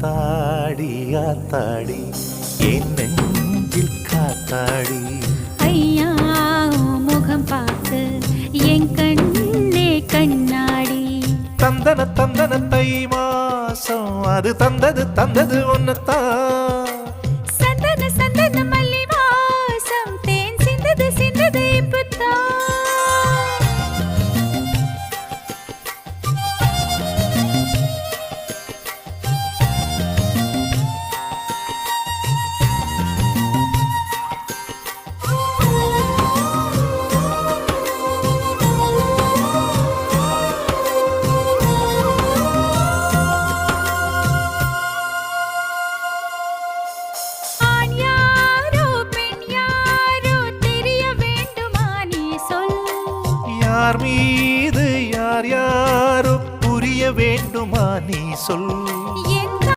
ஆத்தாடி ஆத்தாடி என் நெஞ்சில் காத்தாடி ஐயா முகம் பார்த்து என் கண்ணே கண்ணாடி தந்தன தந்தன தை மாசம் அது தந்தது ஒன்னத்தான் சந்தன சந்தன மல்லி வாசம் தேன் சிந்தது இப்பத்தான் யார் மீது யார் யாரோ புரிய வேண்டுமா நீ சொல்